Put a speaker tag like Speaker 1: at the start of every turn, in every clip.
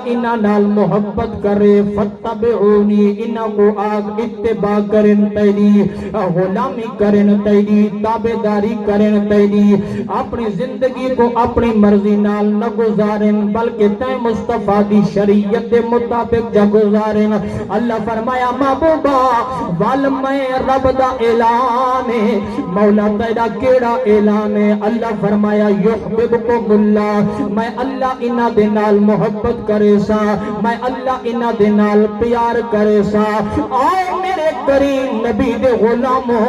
Speaker 1: انہاں نال محبت کرے فتبعونی انہاں کو آگ اتباع کرن تیری غلامی کرن تیری تابعداری کرن تیری اپنی زندگی کو اپنی مرضی نال نہ گزارن بلکہ تے مصطفیٰ دی شریعت دے مطابق جا گزارن اللہ فرمایا محبوبا وال میں رب دا اعلان ہے مولا تیرا کیڑا اعلان ہے اللہ فرمایا یحببکم اللہ میں اللہ انہاں دے نال محبت کرے سا میں اللہ انہاں دے نال پیار کرے سا آؤ میرے کریم نبی دے غلاموں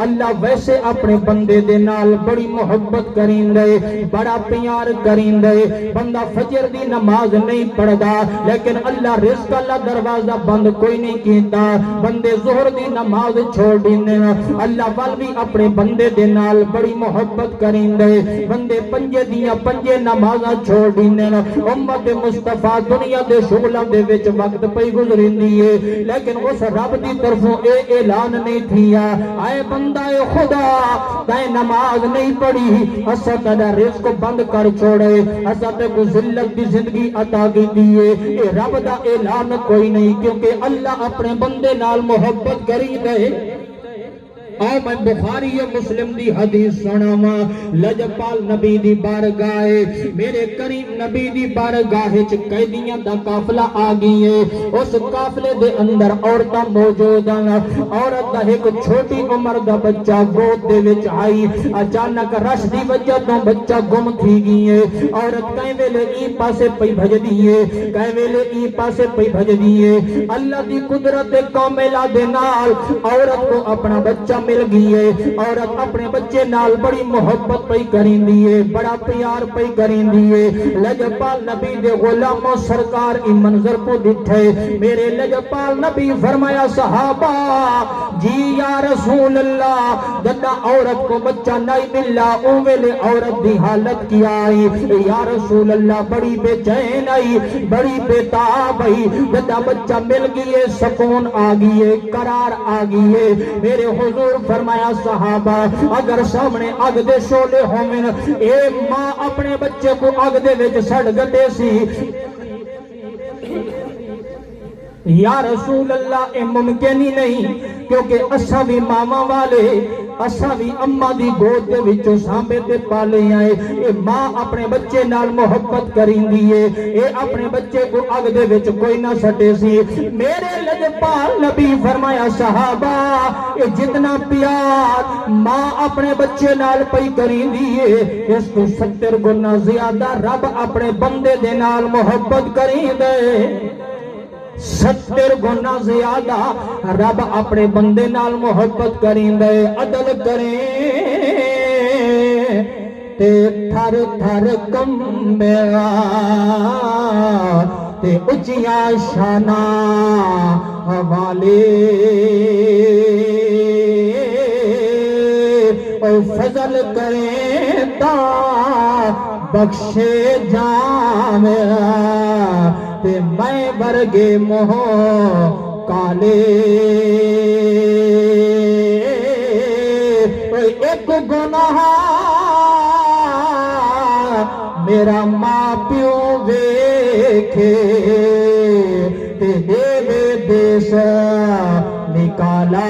Speaker 1: اللہ ویسے اپنے بندے دے نال بڑی محبت کریں دے بڑا پیار کریں دے بندہ فجر دی نماز نہیں پڑھدا لیکن اللہ رزق اللہ دروازہ بند کوئی نہیں کیتا بندے ظہر دی نماز چھوڑ دینے اللہ وال بھی اپنے بندے دے نال بڑی محبت کریں دے بندے پنجے دیاں پنجے نمازاں چھوڑ دینے امت مصطفیٰ دنیا دے شغلہ دے وچ وقت پئی گزرندی ہے لیکن اس رب دی طرفوں اے اعلان نہیں تھیا اے بندہ اے خدا تے نماز نہیں پڑھی اسا تیرا رزق بند کر چھوڑے اسا تے کو ذلت دی زندگی عطا کی دیے اے رب دا اعلان کوئی نہیں کیونکہ اللہ اپنے بندے نال محبت کری دے آؤ میں بخاری و مسلم دی حدیث سناواں لجپال نبی دی بارگاہ میرے کریم نبی دی بارگاہ چ قیدیاں دا قافلہ آ گئی ہے اس قافلے دے اندر عورتاں موجود ہیں عورت دا ایک چھوٹی عمر دا بچہ گود دے وچ آئی اچانک رش دی وجہ تو بچہ گم تھی گئی ہے عورت کہیں ویلے ای پاسے پئی بھج دیئے کہیں ویلے ای پاسے پئی بھج دیئے اللہ دی قدرت کاملہ دے نال عورت کو اپنا بچہ مل گئی ہے عورت اپنے بچے نال بڑی محبت پئی کریں دیئے بڑا پیار پئی کریں دیئے لجپال نبی دے غلاموں سرکار ای منظر کو دٹھے میرے لجپال نبی فرمایا صحابہ جی یا رسول اللہ جدہ عورت کو بچہ نہیں ملا اویلے عورت دی حالت کیا آئی یا رسول اللہ بڑی بے چین آئی بڑی بے تاب آئی جدہ بچہ مل گئی سکون آگئی قرار آگئی میرے حضور فرمایا صحابہ اگر سامنے اگ دے شولے ہومن اے ماں اپنے بچے کو اگ دے وچ سڑ گٹے سی یا رسول اللہ اے ممکن ہی نہیں کیونکہ اساں بھی ماما والے اساں بھی اماں دی گود دے وچوں سانبے تے پالے آئے اے ماں اپنے بچے نال محبت کریں دیئے اے اپنے بچے کو اگ دے وچ کوئی نہ سٹے سی میرے لجپال نبی فرمایا صحابہ اے جتنا پیار ماں اپنے بچے نال پئی کریں دیئے اس کو 70 گنا زیادہ رب اپنے بندے دے نال محبت کریں دے 70 گنا زیادہ رب اپنے بندے نال محبت کریں دے عدل کریں تے تھر تھر کمبیا تے اچیاں شانہ والے اور فضل کریں تا بخشے جامعہ تے میں برگے موہ کالے ایک گناہ میرا ماں پیو ویکھے تے دے دیس نکالا